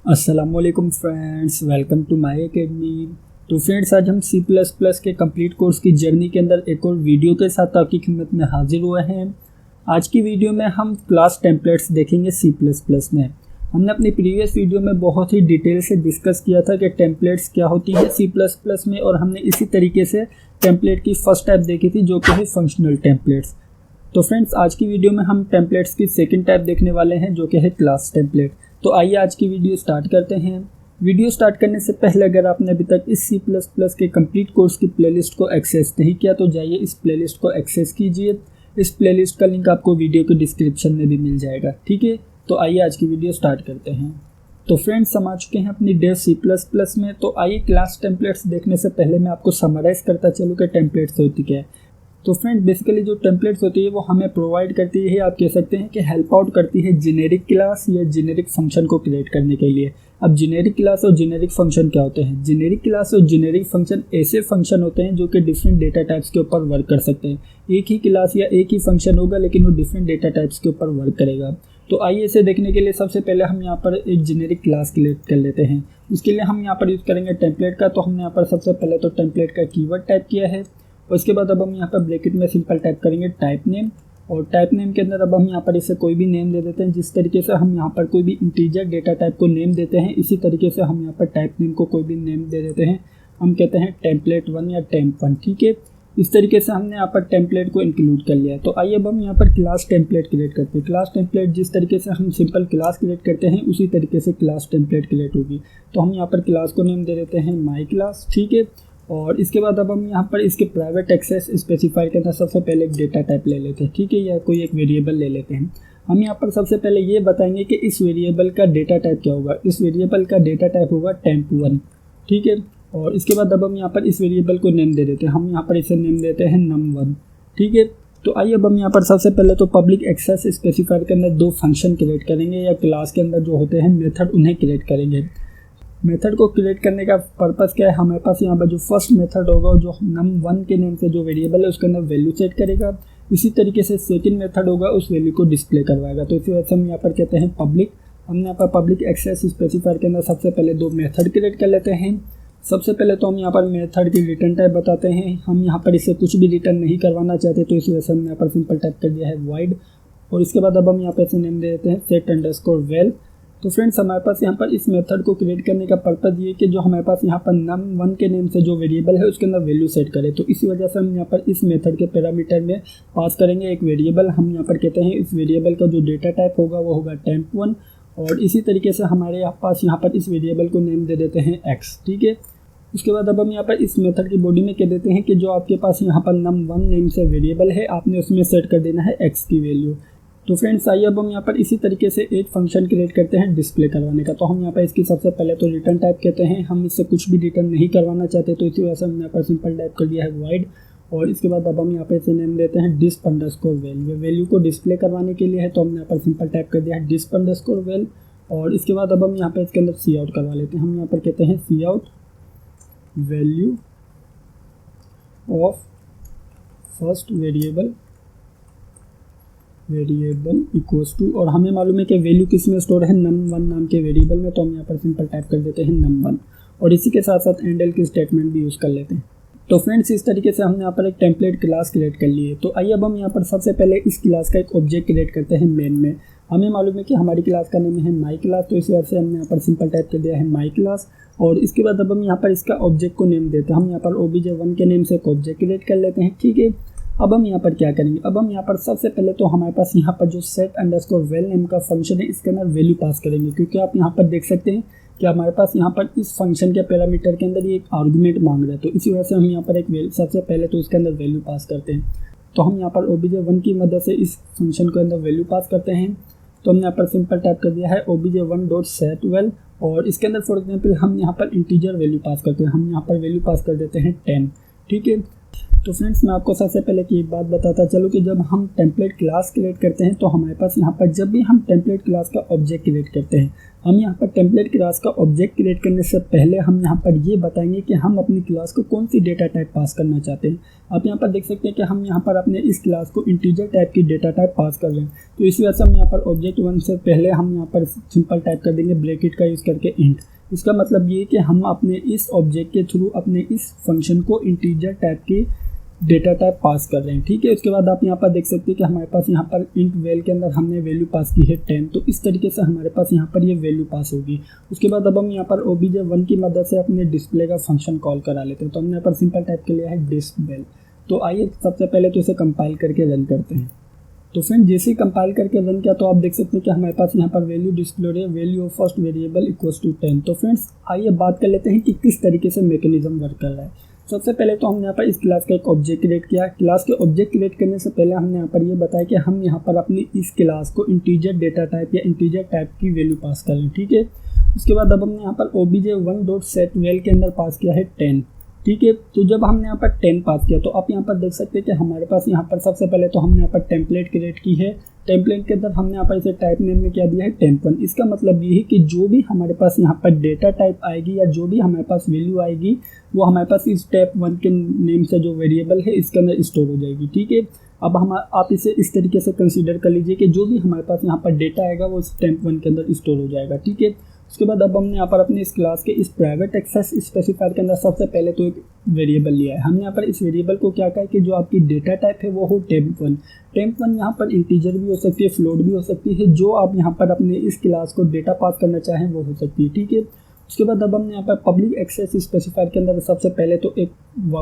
अस्सलामुअलैकुम friends, welcome to my academy. तो friends, आज हम C++ के कंप्लीट कोर्स की जर्नी के अंदर एक और वीडियो के साथ आपकी खिदमत में हाजिर हुए हैं। आज की वीडियो में हम क्लास टेम्पलेट्स देखेंगे C++ में। हमने अपनी प्रीवियस वीडियो में बहुत ही डिटेल से डिस्कस किया था कि टेम्पलेट्स क्या होती है C++ में, और हमने इसी तरीके से टेम्पलेट की फर्स्ट टाइप देखी थी जो कि है फंक्शनल टेम्पलेट्स। तो फ्रेंड्स, आज की वीडियो में हम टेम्पलेट्स की सेकंड टाइप देखने वाले हैं जो कि है क्लास टेम्पलेट। तो आइए आज की वीडियो स्टार्ट करते हैं। वीडियो स्टार्ट करने से पहले अगर आपने अभी तक इस C++ के कंप्लीट कोर्स की प्लेलिस्ट को एक्सेस नहीं किया तो जाइए इस प्लेलिस्ट को एक्सेस कीजिए। इस प्लेलिस्ट का लिंक आपको वीडियो के डिस्क्रिप्शन में भी मिल जाएगा, ठीक है। तो आइए आज की वीडियो स्टार्ट करते हैं। तो फ्रेंड्स, हम आ चुके हैं अपनी डेव C++ में। तो आइए क्लास टेम्पलेट्स देखने से पहले मैं आपको समराइज करता चलूँ कि टेम्पलेट्स होती क्या है। तो फ्रेंड, बेसिकली जो टेम्पलेट्स होती है वो हमें प्रोवाइड करती है, आप कह सकते हैं कि हेल्प आउट करती है जेनेरिक क्लास या जेनेरिक फंक्शन को क्रिएट करने के लिए। अब जेनेरिक क्लास और जेनेरिक फंक्शन क्या होते हैं? जेनेरिक क्लास और जेनेरिक फंक्शन ऐसे फंक्शन होते हैं जो कि डिफरेंट डेटा टाइप्स के ऊपर वर्क कर सकते हैं। एक ही क्लास या एक ही फंक्शन होगा लेकिन वो डिफरेंट डेटा टाइप्स के ऊपर वर्क करेगा। तो आइए इसे देखने के लिए सबसे पहले हम यहाँ पर एक जेनेरिक क्लास क्रिएट कर लेते हैं। उसके लिए हम यहाँ पर यूज़ करेंगे टेम्पलेट का। तो हमने यहाँ पर सबसे पहले तो टेम्पलेट का कीवर्ड टाइप किया है, और इसके बाद अब हम यहाँ पर ब्रैकेट में सिंपल टाइप करेंगे टाइप नेम। और टाइप नेम के अंदर अब हम यहाँ पर इसे कोई भी नेम दे देते हैं। जिस तरीके से हम यहाँ पर कोई भी इंटीजर डेटा टाइप को नेम देते हैं, इसी तरीके से हम यहाँ पर टाइप नेम को कोई भी नेम दे देते हैं। हम कहते हैं टेम्पलेट1 या टेम्प1, ठीक है। इस तरीके से हमने यहाँ पर टेम्पलेट को इंक्लूड कर लिया है। तो आइए अब हम यहाँ पर क्लास टेम्पलेट क्रिएट करते हैं। क्लास टेम्पलेट जिस तरीके से हम सिंपल क्लास क्रिएट करते हैं उसी तरीके से क्लास टेम्पलेट क्रिएट होगी। तो हम यहाँ पर क्लास को नेम दे देते हैं माई क्लास, ठीक है। और इसके बाद अब हम यहाँ पर इसके प्राइवेट एक्सेस स्पेसिफाई करना सबसे पहले एक डेटा टाइप ले लेते हैं, ठीक है, या कोई एक वेरिएबल ले लेते हैं। हम यहाँ पर सबसे पहले ये बताएंगे कि इस वेरिएबल का डेटा टाइप क्या होगा। इस वेरिएबल का डेटा टाइप होगा टेम्प1, ठीक है। और इसके बाद अब हम यहाँ पर इस वेरिएबल को नेम दे देते हैं। हम यहाँ पर इसे नेम देते हैं num1, ठीक है। तो आइए अब हम यहाँ पर सबसे पहले तो पब्लिक एक्सेस स्पेसिफायर के अंदर दो फंक्शन क्रिएट करेंगे, या क्लास के अंदर जो होते हैं मेथड उन्हें क्रिएट करेंगे। मेथड को क्रिएट करने का पर्पस क्या है? हमारे पास यहाँ पर जो फर्स्ट मेथड होगा जो num1 के नेम से जो वेरिएबल है उसके अंदर वैल्यू सेट करेगा। इसी तरीके से सेकंड मेथड होगा उस वैल्यू को डिस्प्ले करवाएगा। तो इसी वजह से हम यहाँ पर कहते हैं पब्लिक। हमने यहाँ पर पब्लिक एक्सेस स्पेसिफायर के अंदर सबसे पहले दो मेथड क्रिएट कर लेते हैं। सबसे पहले तो हम यहाँ पर मेथड की रिटर्न टाइप बताते हैं। हम यहाँ पर इसे कुछ भी रिटर्न नहीं करवाना चाहते, तो इस वजह से हमने यहाँ पर सिंपल टाइप कर दिया है void। और इसके बाद अब हम यहाँ पर इसे नेम दे देते हैं set_val। तो फ्रेंड्स, हमारे पास यहाँ पर इस मेथड को क्रिएट करने का पर्पज़ ये कि जो हमारे पास यहाँ पर num1 के नेम से जो वेरिएबल है उसके अंदर वैल्यू सेट करें। तो इसी वजह से हम यहाँ पर इस मेथड के पैरामीटर में पास करेंगे एक वेरिएबल। हम यहाँ पर कहते हैं इस वेरिएबल का जो डेटा टाइप होगा वो होगा टेम्प1। और इसी तरीके से हमारे पास यहाँ पर इस वेरिएबल को नेम दे देते हैं x, ठीक है। उसके बाद अब हम यहाँ पर इस मेथड की बॉडी में कह देते हैं कि जो आपके पास यहाँ पर num1 नेम से वेरिएबल है आपने उसमें सेट कर देना है x की वैल्यू। तो फ्रेंड्स, आइए अब हम यहाँ पर इसी तरीके से एक फंक्शन क्रिएट करते हैं डिस्प्ले करवाने का। तो हम यहाँ पर इसकी सबसे पहले तो रिटर्न टाइप कहते हैं। हम इससे कुछ भी रिटर्न नहीं करवाना चाहते, तो इसी वजह से हमने यहाँ पर सिंपल टाइप कर दिया है void। और इसके बाद अब हम यहाँ पर इसे नेम देते हैं disp_val। वैल्यू को डिस्प्ले करवाने के लिए है, तो हमने यहाँ पर सिंपल टाइप कर दिया है disp_val। और इसके बाद अब हम यहाँ पर इसके अंदर सी आउट करवा लेते हैं। हम यहाँ पर कहते हैं cout value of first variable equals to, और हमें मालूम है कि वैल्यू किस में स्टोर है num1 नाम के वेरिएबल में। तो हम यहाँ पर सिंपल टाइप कर देते हैं num1। और इसी के साथ साथ एंडल की स्टेटमेंट भी यूज़ कर लेते हैं। तो फ्रेंड्स, इस तरीके से हमने यहाँ पर एक टेम्पलेट क्लास क्रिएट कर ली है। तो आइए अब हम यहाँ पर सबसे पहले इस क्लास का एक ऑब्जेक्ट क्रिएट करते हैं मेन में। हमें मालूम है कि हमारी क्लास का नेम है माई क्लास, तो इस वजह से हमने यहाँ पर सिंपल टाइप कर दिया है माई क्लास। और इसके बाद अब हम यहाँ पर इसका ऑब्जेक्ट को नेम देते हैं। हम यहाँ पर obj1 के नेम से एक ऑब्जेक्ट क्रिएट कर लेते हैं, ठीक है। अब हम यहाँ पर क्या करेंगे? अब हम यहाँ पर सबसे पहले तो हमारे पास यहाँ पर जो set_val नेम का फंक्शन है इसके अंदर वैल्यू पास करेंगे, क्योंकि आप यहाँ पर देख सकते हैं कि हमारे पास यहाँ पर इस फंक्शन के पैरामीटर के अंदर ये एक आर्गुमेंट मांग रहा है। तो इसी वजह से हम यहाँ पर एक सबसे पहले तो इसके अंदर वैल्यू पास करते हैं। तो हम यहाँ पर obj1 की मदद से इस फंक्शन के अंदर वैल्यू पास करते हैं। तो हमने यहाँ पर सिंपल टाइप कर दिया है obj1.setVal। और इसके अंदर फॉर एग्जाम्पल हम यहाँ पर इंटीजर वैल्यू पास करते हैं। हम यहाँ पर वैल्यू पास कर देते हैं 10, ठीक है। तो फ्रेंड्स मैं आपको सबसे पहले की एक बात बताता चलो कि जब हम टेम्पलेट क्लास क्रिएट करते हैं तो हमारे पास यहाँ पर जब भी हम टेम्पलेट क्लास का ऑब्जेक्ट क्रिएट करते हैं, हम यहाँ पर टेम्पलेट क्लास का ऑब्जेक्ट क्रिएट करने से पहले हम यहाँ पर ये बताएंगे कि हम अपनी क्लास को कौन सी डेटा टाइप पास करना चाहते हैं। आप यहाँ पर देख सकते हैं कि हम यहाँ पर अपने इस क्लास को इंटीजर टाइप की डेटा टाइप पास कर रहे हैं। तो इस वजह से हम यहाँ पर ऑब्जेक्ट 1 से पहले हम यहाँ पर सिंपल टाइप कर देंगे ब्रैकेट का यूज़ करके इंट। इसका मतलब ये कि हम अपने इस ऑब्जेक्ट के थ्रू अपने इस फंक्शन को इंटीजर टाइप की डेटा टाइप पास कर रहे हैं। ठीक है, उसके बाद आप यहाँ पर देख सकते हैं कि हमारे पास यहाँ पर इंट वेल के अंदर हमने वैल्यू पास की है 10। तो इस तरीके से हमारे पास यहाँ पर ये वैल्यू पास होगी। उसके बाद अब हम यहाँ पर obj1 की मदद से अपने डिस्प्ले का फंक्शन कॉल करा लेते हैं। तो हमने यहाँ पर सिंपल टाइप के लिया है डिस्प्ले। तो आइए सबसे पहले तो इसे कंपाइल करके रन करते हैं। तो फ्रेंड जैसे ही कंपाइल करके रन किया तो आप देख सकते हैं कि हमारे पास यहाँ पर वैल्यू डिस्प्ले हो रही है, value of first variable equals to 10। तो फ्रेंड्स आइए बात कर लेते हैं कि किस तरीके से मैकेनिज्म वर्क कर रहा है। सबसे पहले तो हमने यहाँ पर इस क्लास का एक ऑब्जेक्ट क्रिएट किया। क्लास के ऑब्जेक्ट क्रिएट करने से पहले हमने यहाँ पर ये बताया कि हम यहाँ पर अपनी इस क्लास को इंटीजर डेटा टाइप या इंटीजर टाइप की वैल्यू पास करें। ठीक है, उसके बाद अब हमने यहाँ पर obj1.setVal के अंदर पास किया है 10। ठीक है, तो जब हमने यहाँ पर 10 पास किया तो आप यहाँ पर देख सकते हैं कि हमारे पास यहाँ पर सबसे पहले तो हमने यहाँ पर टेम्पलेट क्रिएट की है। टेम्पलेट के अंदर हमने यहाँ पर इसे टाइप नेम में क्या दिया है temp1। इसका मतलब ये है कि जो भी हमारे पास यहाँ पर डेटा टाइप आएगी या जो भी हमारे पास वैल्यू आएगी वो हमारे पास इस temp1 के नेम से जो वेरिएबल है इसके अंदर स्टोर हो जाएगी। ठीक है, अब आप इसे इस तरीके से कंसीडर कर लीजिए कि जो भी हमारे पास यहाँ पर डेटा आएगा वो इस temp1 के अंदर स्टोर हो जाएगा। ठीक है, उसके बाद अब हमने यहाँ पर अपने इस क्लास के इस प्राइवेट एक्सेस स्पेसिफायर के अंदर सबसे पहले तो एक वेरिएबल लिया है। हमने यहाँ पर इस वेरिएबल को क्या कहा है कि जो आपकी डेटा टाइप है वो हो temp1। temp1 यहाँ पर इंटीजर भी हो सकती है, फ्लोट भी हो सकती है, जो आप यहाँ पर अपने इस क्लास को डेटा पास करना चाहें वो हो सकती है। ठीक है, उसके बाद अब हमने यहाँ पर पब्लिक एक्सेस स्पेसिफायर के अंदर सबसे पहले तो एक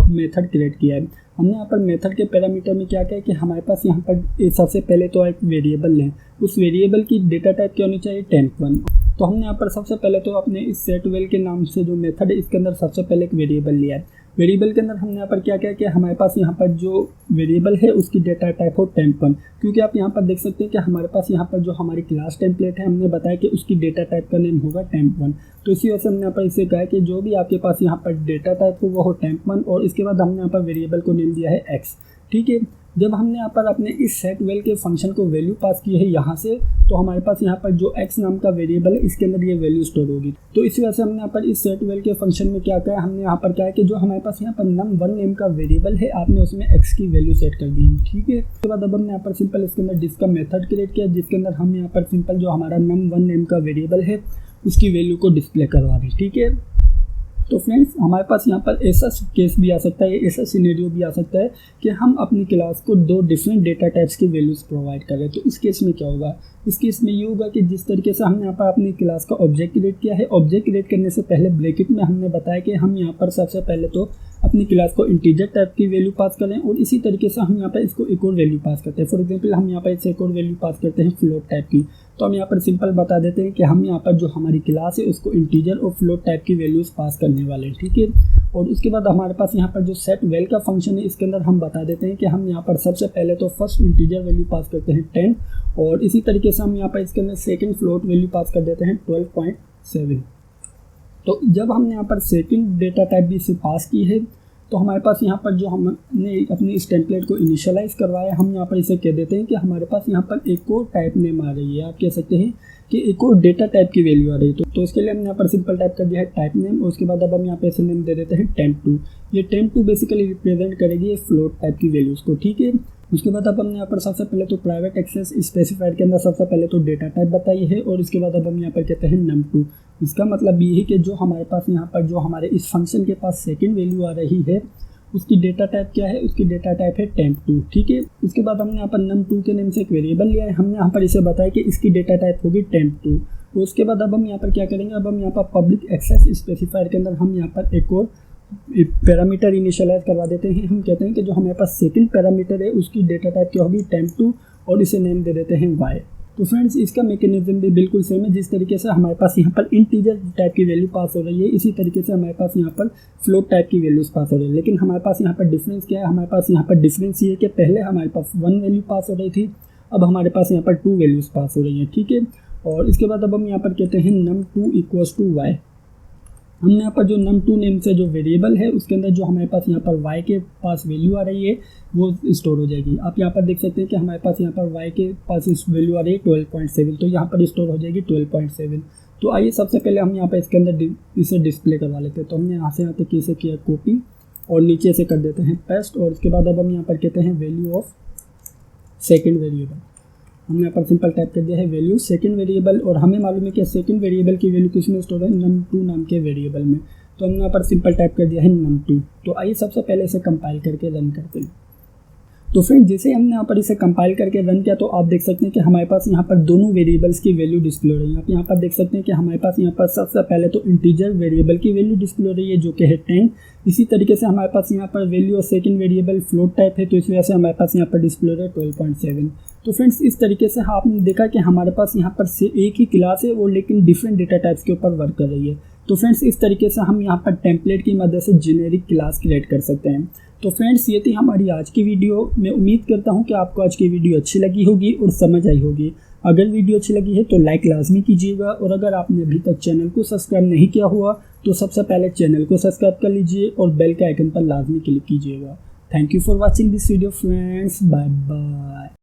मेथड क्रिएट किया है। हमने यहाँ पर मेथड के पैरामीटर में क्या किया है कि हमारे पास यहाँ पर सबसे पहले तो एक वेरिएबल है, उस वेरिएबल की डेटा टाइप क्या होनी चाहिए temp1। तो हमने यहाँ पर सबसे पहले तो अपने इस setVal के नाम से जो मेथड है इसके अंदर सबसे पहले एक वेरिएबल लिया है। वेरिएबल के अंदर हमने यहाँ पर क्या किया कि हमारे पास यहाँ पर जो वेरिएबल है उसकी डेटा टाइप हो temp1, क्योंकि आप यहाँ पर देख सकते हैं कि हमारे पास यहाँ पर जो हमारी क्लास टेम्पलेट है हमने बताया कि उसकी डेटा टाइप का नेम होगा temp1। तो इसी वजह से हमने यहाँ पर इसे कहा कि जो भी आपके पास यहाँ पर डेटा टाइप हो वो हो temp1 और इसके बाद हमने यहाँ पर वेरिएबल को नेम दिया है x। ठीक है, जब हमने यहाँ पर अपने इस setVal के फंक्शन को वैल्यू पास की है यहाँ से, तो हमारे पास यहाँ पर जो x नाम का वेरिएबल है इसके अंदर ये वैल्यू स्टोर होगी। तो इसी वजह से हमने यहाँ पर इस setVal के फंक्शन में क्या किया, हमने यहाँ पर क्या है कि जो हमारे पास यहाँ पर num1 नेम का वेरिएबल है आपने उसमें x की वैल्यू सेट कर दी है। ठीक है, उसके बाद अब हमने यहाँ पर सिंपल इसके अंदर डिस्क का मेथड क्रिएट किया जिसके अंदर हम यहाँ पर सिंपल जो हमारा num1 नेम का वेरिएबल है उसकी वैल्यू को डिस्प्ले करवा रहे हैं। ठीक है, तो फ्रेंड्स हमारे पास यहाँ पर ऐसा केस भी आ सकता है, ऐसा सिनेरियो भी आ सकता है कि हम अपनी क्लास को 2 डिफरेंट डेटा टाइप्स की वैल्यूज़ प्रोवाइड करें। तो इस केस में क्या होगा, इस केस में ये होगा कि जिस तरीके से हमने यहाँ पर अपनी क्लास का ऑब्जेक्ट क्रिएट किया है, ऑब्जेक्ट क्रिएट करने से पहले ब्रैकेट में हमने बताया कि हम यहाँ पर सबसे पहले तो अपनी क्लास को इंटीजर टाइप की वैल्यू पास करें और इसी तरीके से हम यहाँ पर इसको एक और वैल्यू पास करते हैं। फॉर एग्जांपल हम यहाँ पर इसे एक और वैल्यू पास करते हैं फ्लोट टाइप की। तो हम यहाँ पर सिंपल बता देते हैं कि हम यहाँ पर जो हमारी क्लास है उसको इंटीजर और फ्लोट टाइप की वैल्यूज़ पास करने वाले हैं। ठीक है, और उसके बाद हमारे पास यहाँ पर जो setVal का फंक्शन है इसके अंदर हम बता देते हैं कि हम यहाँ पर सबसे पहले तो फर्स्ट इंटीजर वैल्यू पास करते हैं 10 और इसी तरीके से हम यहाँ पर इसके अंदर सेकंड फ्लोट वैल्यू पास कर देते हैं 12.7। तो जब हमने यहाँ पर सेकंड डेटा टाइप भी इसे पास की है तो हमारे पास यहाँ पर जो हमने अपनी इस टेम्पलेट को इनिशियलाइज़ करवाया, हम यहाँ पर इसे कह देते हैं कि हमारे पास यहाँ पर एक और टाइप नेम आ रही है। आप कह सकते हैं कि एक और डेटा टाइप की वैल्यू आ रही है। तो इसके लिए हमने यहाँ पर सिंपल टाइप कर दिया है टाइप नेम और उसके बाद अब हम यहाँ पे इसे नेम दे देते हैं temp2। ये temp2 बेसिकली रिप्रेजेंट करेगी फ्लोट टाइप की वैल्यूज़ को। ठीक है, उसके बाद अब हमने यहाँ पर सबसे पहले तो प्राइवेट एक्सेस स्पेसिफायर के अंदर सबसे पहले तो डेटा टाइप बताई है और इसके बाद अब हम यहाँ पर कहते हैं num2। इसका मतलब ये है कि जो हमारे पास यहाँ पर जो हमारे इस फंक्शन के पास सेकंड वैल्यू आ रही है उसकी डेटा टाइप क्या है, उसकी डेटा टाइप है temp2। ठीक है, उसके बाद हमने यहाँ पर num2 के नेम से एक वेरिएबल लिया है, हमने यहाँ पर इसे बताया कि इसकी डेटा टाइप होगी temp2। तो उसके बाद अब हम यहाँ पर क्या करेंगे, अब हम यहाँ पर पब्लिक एक्सेस स्पेसिफायर के अंदर हम यहाँ पर एक और पैरामीटर इनिशियलाइज करवा देते हैं। हम कहते हैं कि जो हमारे पास सेकंड पैरामीटर है उसकी डेटा टाइप क्या होगी temp2 और इसे नेम दे देते हैं y। तो फ्रेंड्स इसका मैकेनिज्म भी बिल्कुल सेम है। जिस तरीके से हमारे पास यहाँ पर इंटीजर टाइप की वैल्यू पास हो रही है इसी तरीके से हमारे पास यहाँ पर फ्लोट टाइप की वैल्यूज़ पास हो रही है। लेकिन हमारे पास यहाँ पर डिफरेंस क्या है, हमारे पास यहाँ पर डिफरेंस ये है कि पहले हमारे पास 1 वैल्यू पास हो रही थी, अब हमारे पास यहाँ पर 2 वैल्यूज़ पास हो रही हैं। ठीक है, और इसके बाद अब हम यहाँ पर कहते हैं num2 = y। हमने यहाँ पर जो num2 नेम से जो वेरिएबल है उसके अंदर जो हमारे पास यहाँ पर y के पास वैल्यू आ रही है वो स्टोर हो जाएगी। आप यहाँ पर देख सकते हैं कि हमारे पास यहाँ पर y के पास इस वैल्यू आ रही है 12.7, तो यहाँ पर स्टोर हो जाएगी 12.7। तो आइए सबसे पहले हम यहाँ पर इसके अंदर इसे डिस्प्ले करवा लेते हैं। तो हमने यहाँ से यहाँ तक इसे किया कॉपी और नीचे से कर देते हैं पेस्ट, और उसके बाद अब हम यहाँ पर कहते हैं वैल्यू ऑफ सेकेंड वेरिएबल। हमने यहाँ पर सिंपल टाइप कर दिया है वैल्यू सेकंड वेरिएबल, और हमें मालूम है कि सेकंड वेरिएबल की वैल्यू किस में स्टोर है, num2 नाम के वेरिएबल में। तो हमने यहाँ पर सिंपल टाइप कर दिया है num2। तो आइए सबसे पहले इसे कंपाइल करके रन करते हैं। तो फ्रेंड जैसे हमने यहाँ पर इसे कंपाइल करके रन किया तो आप देख सकते हैं कि हमारे पास यहाँ पर दोनों वेरिएबल्स की वैल्यू डिस्प्ले हो रही है। आप यहाँ पर देख सकते हैं कि हमारे पास यहाँ पर सबसे पहले तो इंटीजर वेरिएबल की वैल्यू डिस्प्ले हो रही है जो कि है 10। इसी तरीके से हमारे पास यहाँ पर वैल्यू और सेकंड वेरिएबल फ्लोट टाइप है, तो इस वजह से हमारे पास यहाँ पर डिस्प्ले हो रहा है 12.7। तो फ्रेंड्स इस तरीके से आपने देखा कि हमारे पास यहाँ पर से एक ही क्लास है वो लेकिन डिफरेंट डेटा टाइप्स के ऊपर वर्क कर रही है। तो फ्रेंड्स इस तरीके से हम यहाँ पर टेम्पलेट की मदद से जेनेरिक क्लास क्रिएट कर सकते हैं। तो फ्रेंड्स ये थी हमारी आज की वीडियो। मैं उम्मीद करता हूँ कि आपको आज की वीडियो अच्छी लगी होगी और समझ आई होगी। अगर वीडियो अच्छी लगी है तो लाइक लाजमी कीजिएगा, और अगर आपने अभी तक चैनल को सब्सक्राइब नहीं किया हुआ तो सबसे पहले चैनल को सब्सक्राइब कर लीजिए और बेल के आइकन पर लाजमी क्लिक कीजिएगा। Thank you for watching this video friends, bye bye.